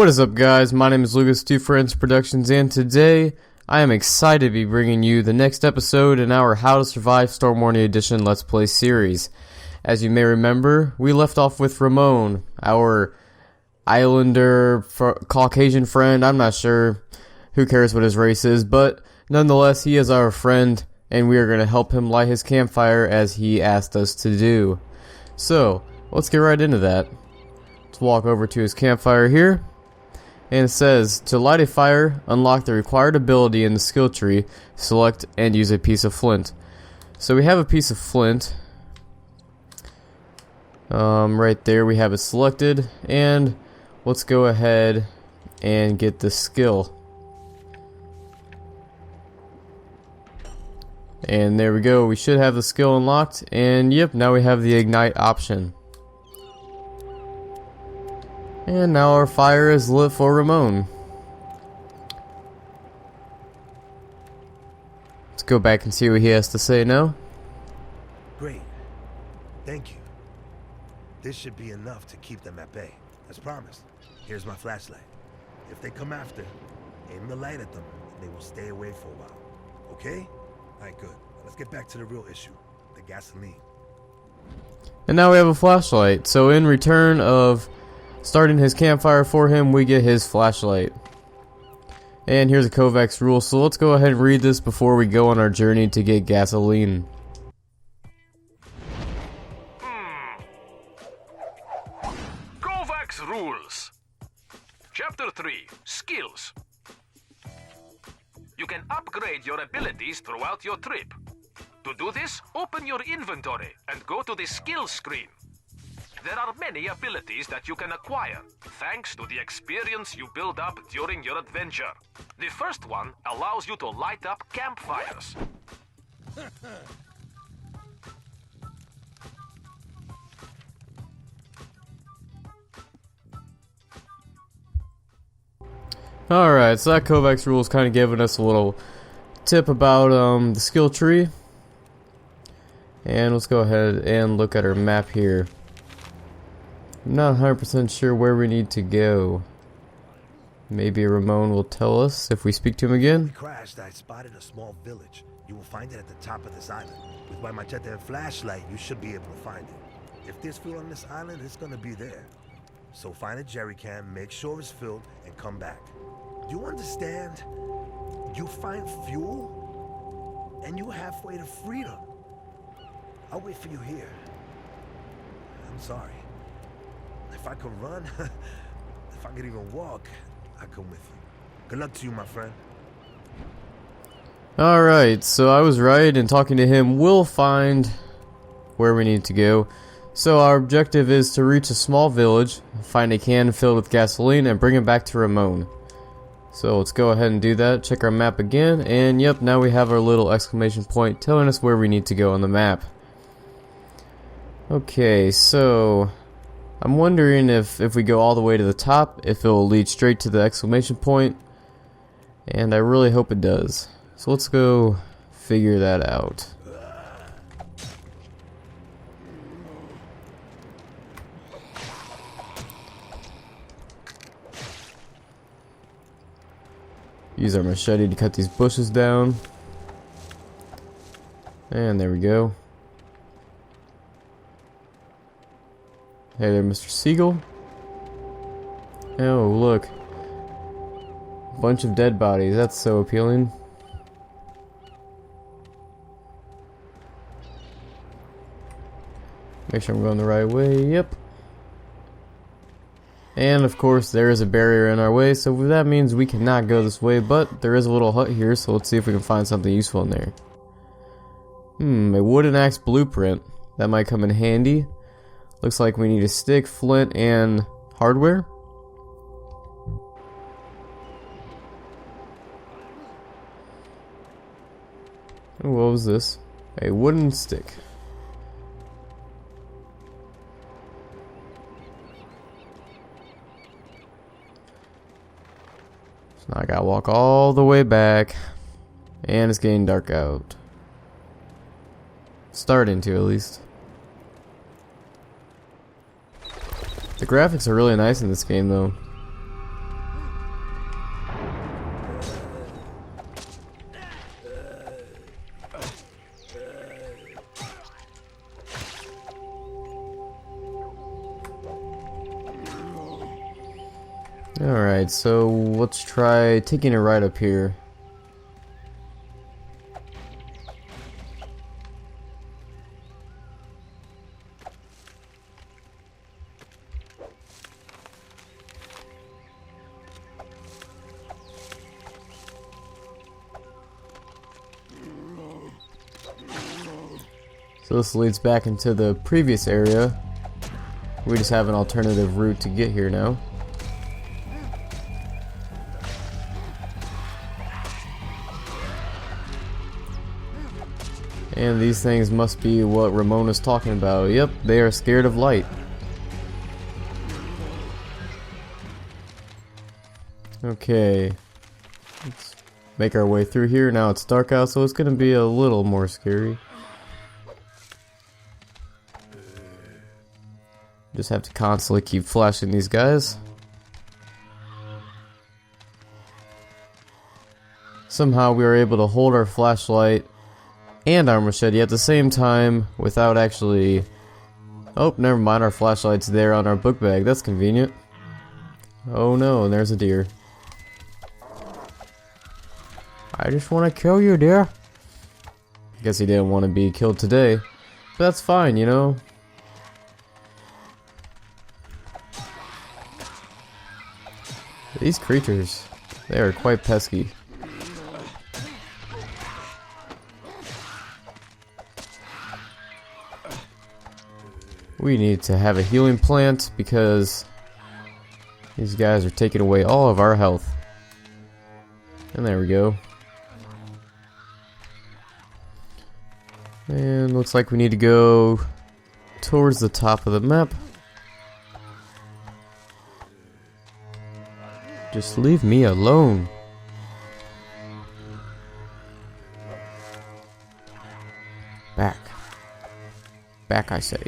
What is up, guys? My name is Lucas, Two Friends Productions, and today I am excited to be bringing you the next episode in our How to Survive Storm Warning Edition Let's Play series. As you may remember, we left off with Ramon, our islander Caucasian friend. I'm not sure, who cares what his race is, but nonetheless, he is our friend, and we are going to help him light his campfire as he asked us to do. So, let's get right into that. Let's walk over to his campfire here. And it says, to light a fire, unlock the required ability in the skill tree, select and use a piece of flint. So we have a piece of flint. Right there we have it selected. And let's go ahead and get the skill. And there we go, we should have the skill unlocked. And yep, now we have the ignite option. And now our fire is lit for Ramon. Let's go back and see what he has to say now. Great. Thank you. This should be enough to keep them at bay. As promised. Here's my flashlight. If they come after, aim the light at them and they will stay away for a while. Okay? Alright, good. Let's get back to the real issue. The gasoline. And now we have a flashlight. So in return of starting his campfire for him, we get his flashlight. And here's a Kovacs rule, so let's go ahead and read this before we go on our journey to get gasoline. Kovacs rules. Chapter 3, Skills. You can upgrade your abilities throughout your trip. To do this, open your inventory and go to the skills screen. There are many abilities that you can acquire, thanks to the experience you build up during your adventure. The first one allows you to light up campfires. Alright, so that Kovacs rule is kind of giving us a little tip about the skill tree. And let's go ahead and look at our map here. I'm not 100% sure where we need to go. Maybe Ramon will tell us if we speak to him again. We crashed. I spotted a small village. You will find it at the top of this island. With my machete and flashlight, you should be able to find it. If there's fuel on this island, it's gonna be there. So find a jerry can, make sure it's filled, and come back. You understand? You find fuel, and you're halfway to freedom. I'll wait for you here. I'm sorry. If I could run, if I could even walk, I'd come with you. Good luck to you, my friend. Alright, so I was right, and talking to him, we'll find where we need to go. So our objective is to reach a small village, find a can filled with gasoline, and bring it back to Ramon. So let's go ahead and do that. Check our map again, and yep, now we have our little exclamation point telling us where we need to go on the map. Okay, so I'm wondering if we go all the way to the top, if it will lead straight to the exclamation point. And I really hope it does. So let's go figure that out. Use our machete to cut these bushes down. And there we go. Hey there, Mr. Seagull. Oh, look. Bunch of dead bodies. That's so appealing. Make sure I'm going the right way. Yep. And of course, there is a barrier in our way, so that means we cannot go this way, but there is a little hut here, so let's see if we can find something useful in there. A wooden axe blueprint. That might come in handy. Looks like we need a stick, flint, and hardware. Oh, what was this? A wooden stick. So now I gotta walk all the way back. And it's getting dark out. Starting to, at least. The graphics are really nice in this game, though. Alright, so let's try taking it right up here. So this leads back into the previous area. We just have an alternative route to get here now. And these things must be what Ramona's talking about. Yep, they are scared of light. Okay. Let's make our way through here. Now it's dark out, so it's gonna be a little more scary. Just have to constantly keep flashing these guys. Somehow we were able to hold our flashlight and our machete at the same time without actually... Oh, never mind, our flashlight's there on our book bag. That's convenient. Oh no, and there's a deer. I just want to kill you, deer. I guess he didn't want to be killed today. But that's fine, you know. These creatures, they are quite pesky. We need to have a healing plant because these guys are taking away all of our health. And there we go. And looks like we need to go towards the top of the map. Just leave me alone. Back. Back, I say.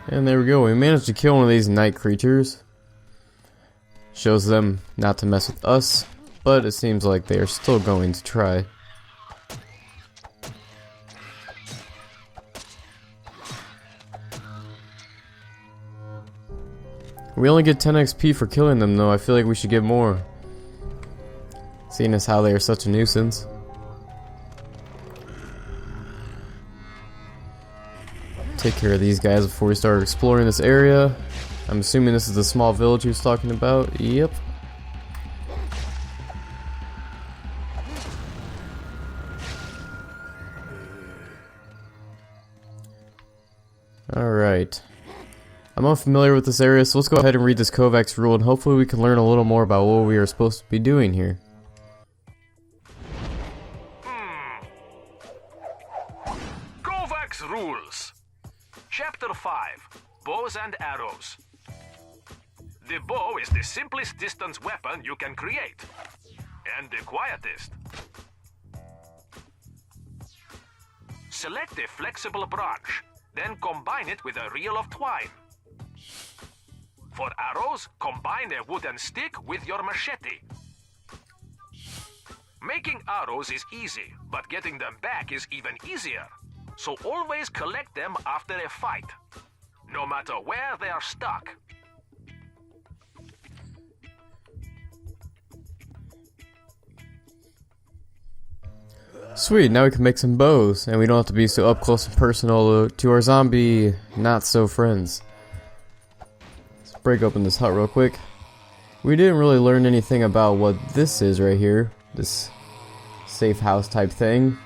And there we go, we managed to kill one of these night creatures. Shows them not to mess with us, but it seems like they are still going to try. We only get 10 XP for killing them though. I feel like we should get more, seeing as how they are such a nuisance. Take care of these guys before we start exploring this area. I'm assuming this is the small village he was talking about. Yep. Alright. I'm unfamiliar with this area, so let's go ahead and read this Kovacs rule and hopefully we can learn a little more about what we are supposed to be doing here. Kovacs rules. Chapter 5, Bows and Arrows. The bow is the simplest distance weapon you can create, and the quietest. Select a flexible branch, then combine it with a reel of twine. For arrows, combine a wooden stick with your machete. Making arrows is easy, but getting them back is even easier. So always collect them after a fight, no matter where they are stuck. Sweet, now we can make some bows, and we don't have to be so up close and personal to our zombie not-so friends. Let's break open this hut real quick. We didn't really learn anything about what this is right here, this safe house type thing.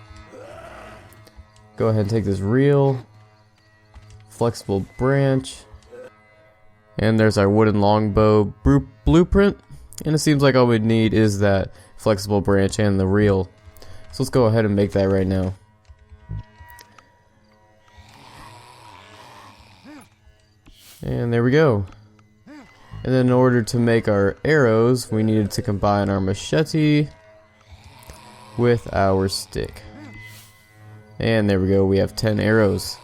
Go ahead and take this reel, flexible branch, and there's our wooden longbow blueprint, and it seems like all we need is that flexible branch and the reel. So let's go ahead and make that right now. And there we go. And then in order to make our arrows, we needed to combine our machete with our stick. And there we go, we have 10 arrows.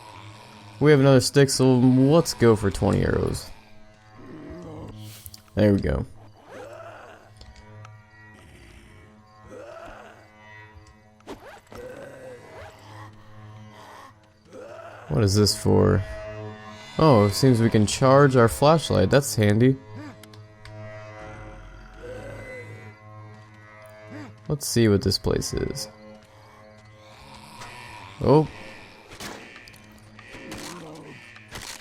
We have another stick, so let's go for 20 arrows. There we go. What is this for? Oh, it seems we can charge our flashlight. That's handy. Let's see what this place is. Oh.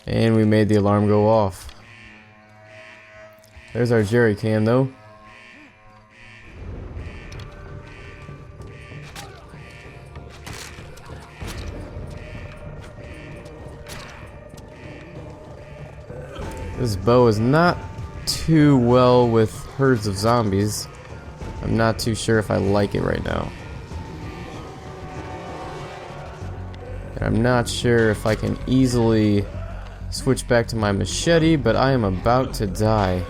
And we made the alarm go off. There's our jerry can though. This bow is not too well with herds of zombies. I'm not too sure if I like it right now. And I'm not sure if I can easily switch back to my machete, but I am about to die.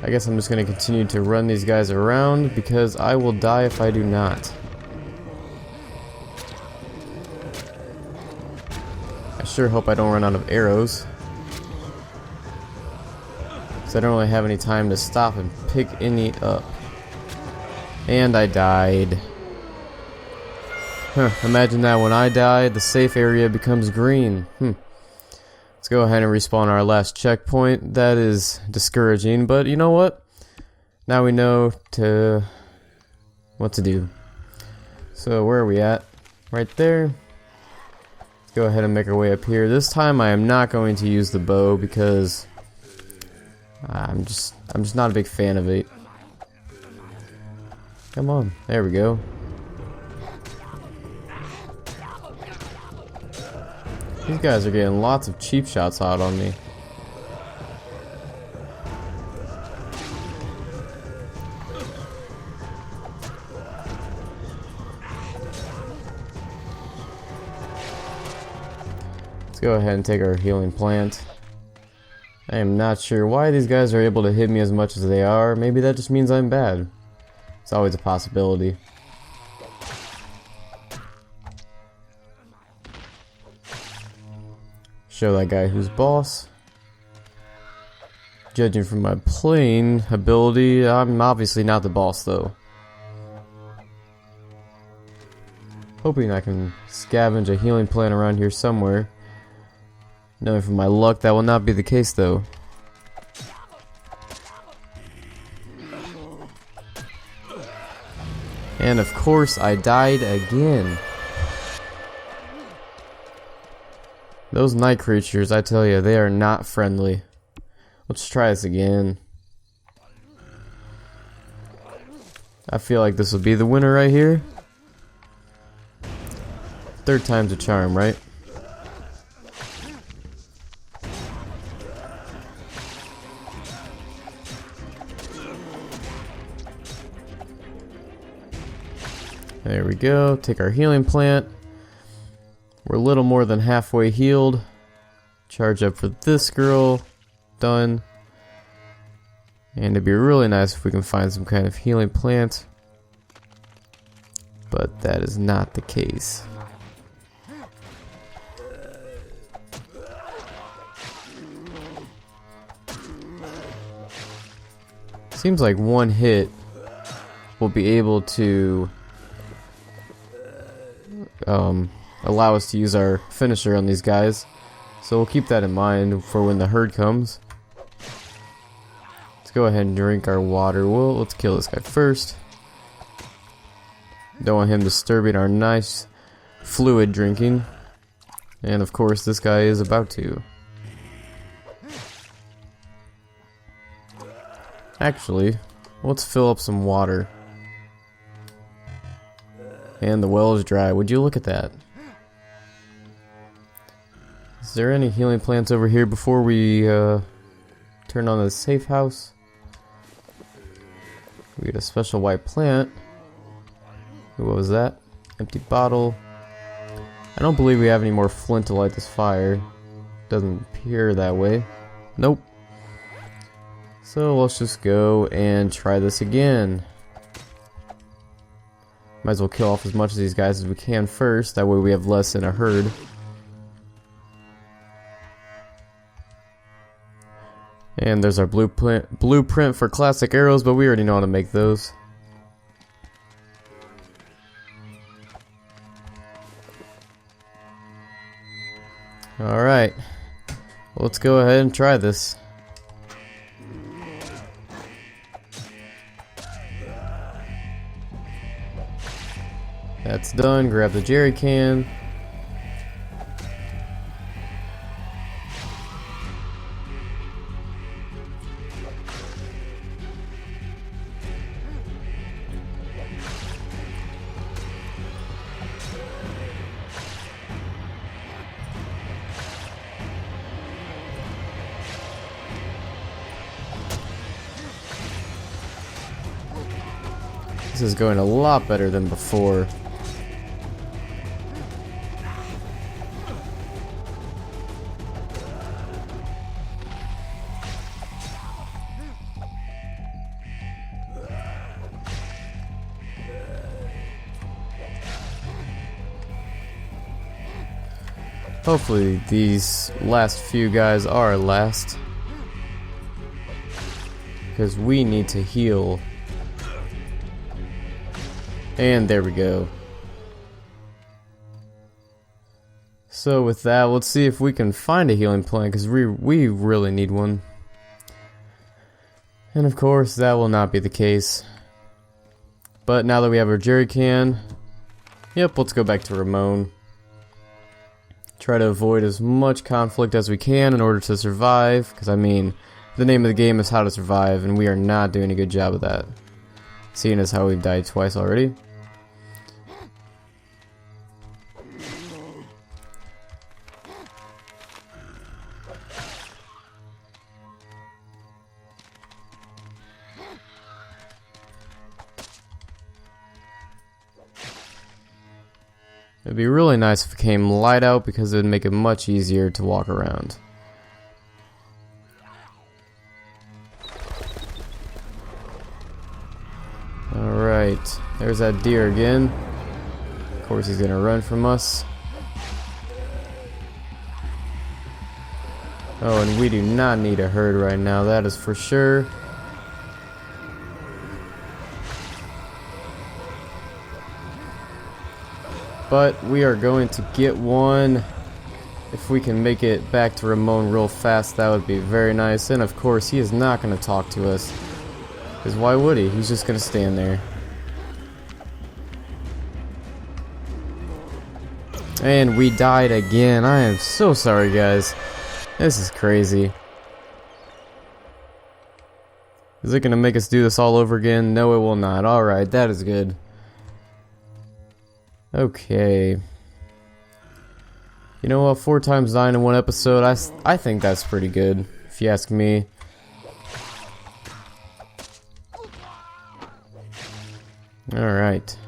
I guess I'm just going to continue to run these guys around because I will die if I do not. I sure hope I don't run out of arrows, because I don't really have any time to stop and pick any up. And I died. Huh, imagine that, when I die, the safe area becomes green. Let's go ahead and respawn our last checkpoint. That is discouraging, but you know what? Now we know what to do. So where are we at? Right there. Let's go ahead and make our way up here. This time I am not going to use the bow because I'm just not a big fan of it. Come on, there we go. These guys are getting lots of cheap shots out on me. Let's go ahead and take our healing plant. I am not sure why these guys are able to hit me as much as they are. Maybe that just means I'm bad. It's always a possibility. Show that guy who's boss. Judging from my playing ability, I'm obviously not the boss though. Hoping I can scavenge a healing plant around here somewhere. Knowing from my luck that will not be the case though. And of course I died again. Those night creatures, I tell you, they are not friendly. Let's try this again. I feel like this will be the winner right here. Third time's a charm, right? There we go. Take our healing plant. We're a little more than halfway healed. Charge up for this girl. Done. And it'd be really nice if we can find some kind of healing plant. But that is not the case. Seems like one hit will be able to allow us to use our finisher on these guys. So we'll keep that in mind for when the herd comes. Let's go ahead and drink our water. Well, let's kill this guy first. Don't want him disturbing our nice fluid drinking. And of course this guy is about to. Actually, let's fill up some water. And the well is dry. Would you look at that? Is there any healing plants over here before we turn on the safe house? We get a special white plant. What was that? Empty bottle. I don't believe we have any more flint to light this fire. Doesn't appear that way. Nope. So let's just go and try this again. Might as well kill off as much of these guys as we can first. That way we have less in a herd. And there's our blueprint for classic arrows, but we already know how to make those. Alright. Let's go ahead and try this. That's done. Grab the jerry can. This is going a lot better than before. Hopefully these last few guys are last, because we need to heal. And there we go. So with that, let's see if we can find a healing plant, because we really need one. And of course that will not be the case. But now that we have our jerry can, yep, let's go back to Ramon. Try to avoid as much conflict as we can in order to survive, because I mean, the name of the game is how to survive, and we are not doing a good job of that. Seeing as how we've died twice already. It'd be really nice if it came light out, because it would make it much easier to walk around. Alright, there's that deer again. Of course he's gonna run from us. Oh, and we do not need a herd right now, that is for sure. But we are going to get one. If we can make it back to Ramon real fast, that would be very nice. And of course, he is not going to talk to us. Because why would he? He's just going to stand there. And we died again. I am so sorry, guys. This is crazy. Is it going to make us do this all over again? No, it will not. Alright, that is good. Okay. You know what? 4 times 9 in one episode, I think that's pretty good, if you ask me. Alright.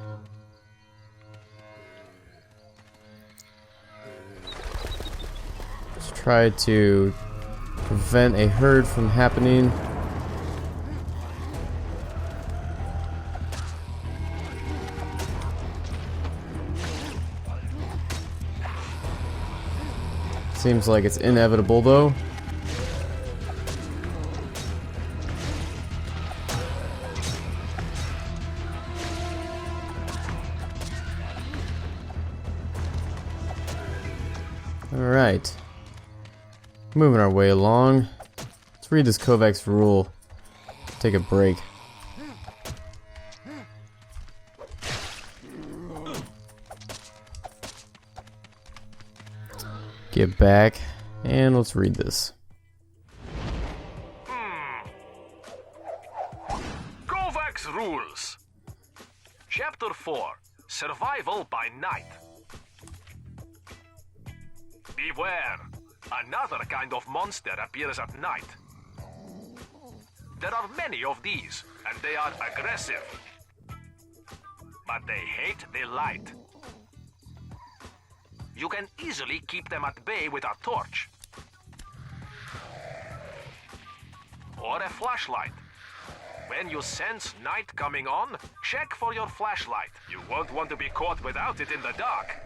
Let's try to prevent a herd from happening. Seems like it's inevitable, though. Alright. Moving our way along. Let's read this Kovacs rule. Take a break. Get back, and let's read this. Kovacs rules. Chapter 4. Survival by night. Beware. Another kind of monster appears at night. There are many of these, and they are aggressive. But they hate the light. You can easily keep them at bay with a torch. or a flashlight. When you sense night coming on, check for your flashlight. You won't want to be caught without it in the dark.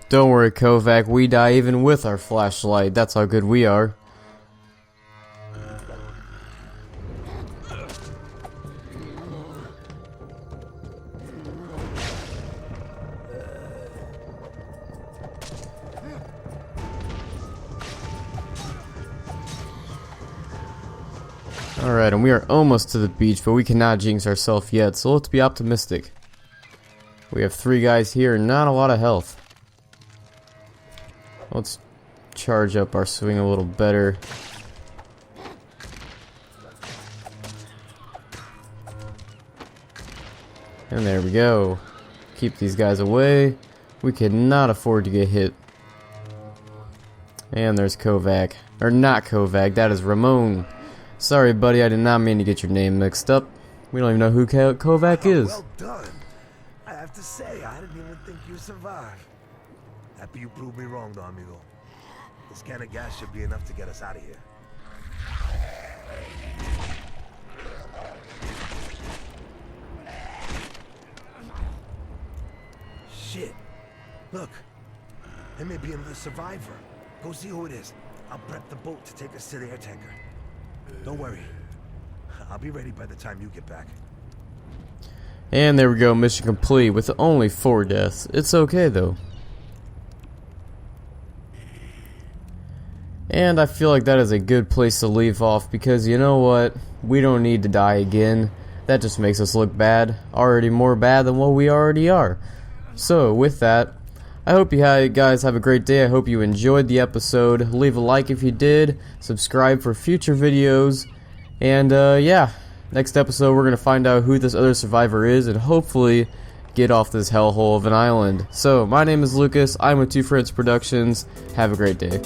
Don't worry, Kovac, we die even with our flashlight. That's how good we are. Alright, and we are almost to the beach, but we cannot jinx ourselves yet, so let's be optimistic. We have 3 guys here and not a lot of health. Let's charge up our swing a little better. And there we go. Keep these guys away. We cannot afford to get hit. And there's Kovac. Or not Kovac, that is Ramon. Sorry, buddy, I did not mean to get your name mixed up. We don't even know who Kovac is. Well done. I have to say, I didn't even think you survived. Happy you proved me wrong, though, amigo. This can of gas should be enough to get us out of here. Shit. Look. There may be another survivor. Go see who it is. I'll prep the boat to take us to the air tanker. Don't worry. I'll be ready by the time you get back. And there we go, mission complete with only 4 deaths. It's okay though. And I feel like that is a good place to leave off because you know what? We don't need to die again. That just makes us look bad. Already more bad than what we already are. So with that, I hope you guys have a great day. I hope you enjoyed the episode. Leave a like if you did. Subscribe for future videos. And yeah, next episode we're going to find out who this other survivor is and hopefully get off this hellhole of an island. So, my name is Lucas. I'm with Two Friends Productions. Have a great day.